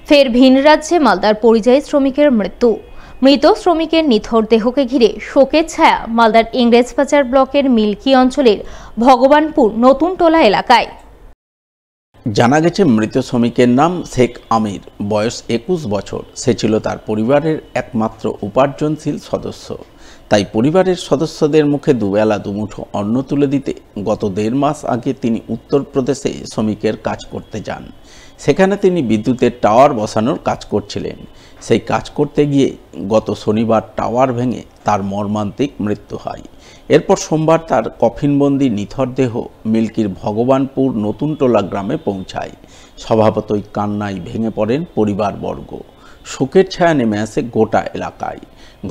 ফের ভিন রাজ্যে মালদার পরিযায়ী শ্রমিকের মৃত্যু। মৃত শ্রমিকের নিথর দেহকে ঘিরে শোকের ছায়া মালদার ইংরেজবাজার ব্লকের মিল্কি অঞ্চলের ভগবানপুর নতুন টোলা এলাকায়। জানা গেছে মৃত শ্রমিকের নাম শেখ আমির, বয়স 21 বছর। সে ছিল তার পরিবারের একমাত্র উপার্জনশীল সদস্য। তাই পরিবারের সদস্যদের মুখে দুবেলা দুমুঠো অন্ন তুলে দিতে গত 1.5 মাস আগে তিনি উত্তরপ্রদেশে শ্রমিকের কাজ করতে যান। সেখানে তিনি বিদ্যুতের টাওয়ার বসানোর কাজ করছিলেন। সেই কাজ করতে গিয়ে গত শনিবার টাওয়ার ভেঙে তার মর্মান্তিক মৃত্যু হয়। এরপর সোমবার তার কফিনবন্দি নিথর দেহ মিল্কির ভগবানপুর নতুন টোলা গ্রামে পৌঁছায়। স্বভাবতই কান্নায় ভেঙে পড়েন পরিবারবর্গ। শোকের ছায়া নেমে আসে গোটা এলাকায়।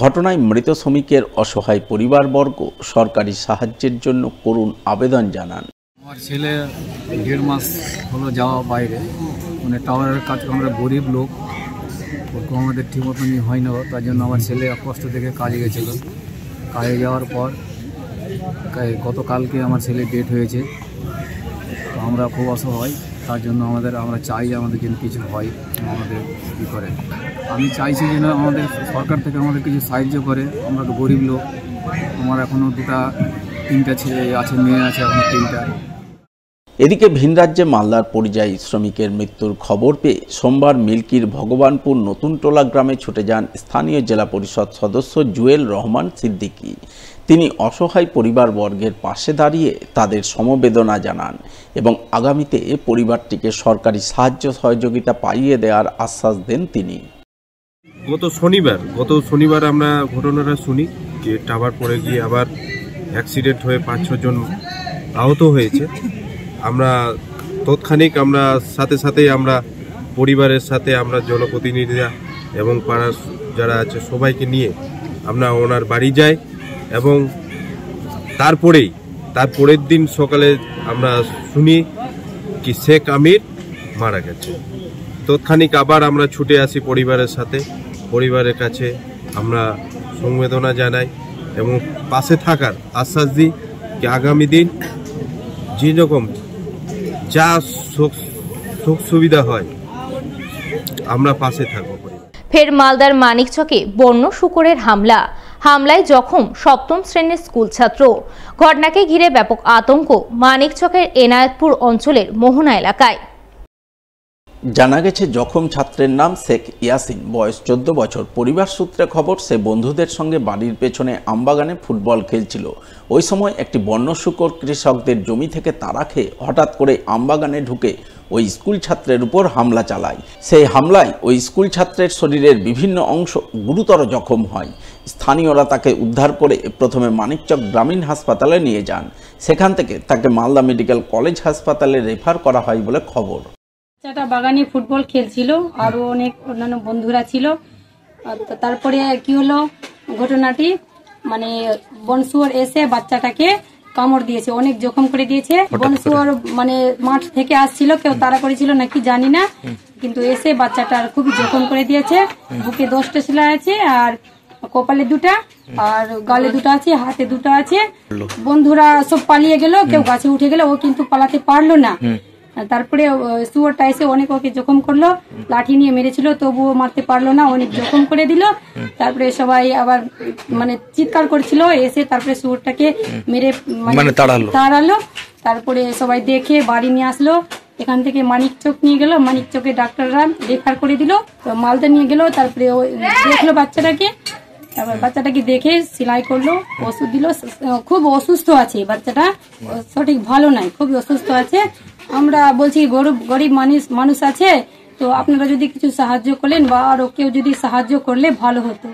ঘটনায় মৃত শ্রমিকের অসহায় পরিবারবর্গ সরকারি সাহায্যের জন্য করুণ আবেদন জানান। আমার ছেলে 1.5 মাস হলো যাওয়া বাইরে, মানে টাওয়ারের কাজ। আমরা গরিব লোক, ওরকম আমাদের ঠিক মতন হয় না, তার জন্য আমার ছেলে কষ্ট থেকে কাজে গেছিল। কাজে যাওয়ার পর গতকালকে আমার ছেলে ডেট হয়েছে। তো আমরা খুব অসহায়, তার জন্য আমরা চাই আমাদের জন্য কিছু হয়, আমাদের কী করে। আমি চাইছি যেন আমাদের সরকার থেকে আমাদের কিছু সাহায্য করে। আমরা তো গরিব লোক, আমার এখনও 3টা ছেলে আছে, মেয়ে আছে এখনও 3টা। এদিকে ভিন রাজ্যে মালদার পরিযায়ী শ্রমিকের মৃত্যুর খবর পেয়ে সোমবার মিল্কির ভগবানপুর নতুন টোলা গ্রামে ছুটে যান স্থানীয় জেলা পরিষদ সদস্য জুয়েল রহমান সিদ্দিকী। তিনি অসহায় পরিবারবর্গের পাশে দাঁড়িয়ে তাদের সমবেদনা জানান এবং আগামীতে পরিবারটিকে সরকারি সাহায্য সহযোগিতা পাইয়ে দেওয়ার আশ্বাস দেন তিনি। গত শনিবার আমরা ঘটনাটা শুনি যে টাওয়ার পড়ে গিয়ে আবার অ্যাক্সিডেন্ট হয়ে 5-6 জন আহত হয়েছে। আমরা তৎক্ষণিক সাথে আমরা পরিবারের সাথে আমরা জনপ্রতিনিধিরা এবং পাড়ার যারা আছে সবাইকে নিয়ে আমরা ওনার বাড়ি যাই এবং তারপরের দিন সকালে আমরা শুনি কি শেখ আমির মারা গেছে। তৎক্ষণিক আবার আমরা ছুটে আসি পরিবারের কাছে আমরা সংবেদনা জানাই এবং পাশে থাকার আশ্বাস দিই যে আগামী দিন যেরকম যা সুখ সুবিধা হয় আমরা পাশে থাকবো। ফের মালদার মানিকচকে বন্য শূকরের হামলায় জখম 7ম শ্রেণীর স্কুল ছাত্র। ঘটনাকে ঘিরে ব্যাপক আতঙ্ক মানিকচকের এনায়েতপুর অঞ্চলের মোহনা এলাকায়। জানা গেছে জখম ছাত্রের নাম শেখ ইয়াসিন, বয়স 14 বছর। পরিবার সূত্রে খবর, সে বন্ধুদের সঙ্গে বাড়ির পেছনে আমবাগানে ফুটবল খেলছিল। ওই সময় একটি বন্য শূকর কৃষকদের জমি থেকে তাড়া খেয়ে হঠাৎ করে আমবাগানে ঢুকে ওই স্কুল ছাত্রের উপর হামলা চালায়। সেই হামলায় ওই স্কুল ছাত্রের শরীরের বিভিন্ন অংশ গুরুতর জখম হয়। স্থানীয়রা তাকে উদ্ধার করে প্রথমে মানিকচক গ্রামীণ হাসপাতালে নিয়ে যান। সেখান থেকে তাকে মালদা মেডিকেল কলেজ হাসপাতালে রেফার করা হয় বলে খবর। বাচ্চাটা বাগানে ফুটবল খেলছিল, আরো অনেক অন্যান্য বন্ধুরা ছিল। তারপরে কি হলো ঘটনাটি, মানে বনশুয়োর এসে বাচ্চাটাকে কামড় দিয়েছে, অনেক জখম করে দিয়েছে। বনশুয়োর মানে মাঠ থেকে আসছিল, কেউ তাড়া করেছিল নাকি জানি না, কিন্তু এসে বাচ্চাটার খুবই জখম করে দিয়েছে। বুকে 10টা সেলাই আছে, আর কপালে 2টা, আর গালে 2টা আছে, হাতে 2টা আছে। বন্ধুরা সব পালিয়ে গেল, কেউ গাছে উঠে গেল, ও কিন্তু পালাতে পারলো না। তারপরে শুয়োরটা এসে অনেক ওকে জখম করলো, লাঠি নিয়ে মেরেছিল, তবুও মারতে পারলো না, অনেক জখম করে দিল। তারপরে সবাই আবার মানে চিৎকার করছিল, এসে তারপরে শুয়োরটাকে মেরে মানে তাড়ালো। তারপরে সবাই দেখে বাড়ি নিয়ে আসলো। এখান থেকে মানিকচক নিয়ে গেল, মানিকচকে ডাক্তাররা রেফার করে দিল, তো মালদা নিয়ে গেল। তারপরে দেখলো বাচ্চাটাকে, তারপর বাচ্চাটাকে দেখে সেলাই করলো, ওষুধ দিল। খুব অসুস্থ আছে বাচ্চাটা, সঠিক ভালো নাই, খুবই অসুস্থ আছে। আমরা বলছি গরিব মানুষ আছে, তো আপনারা যদি কিছু সাহায্য করলেন বা আরো কেউ যদি সাহায্য করলে ভালো হতো।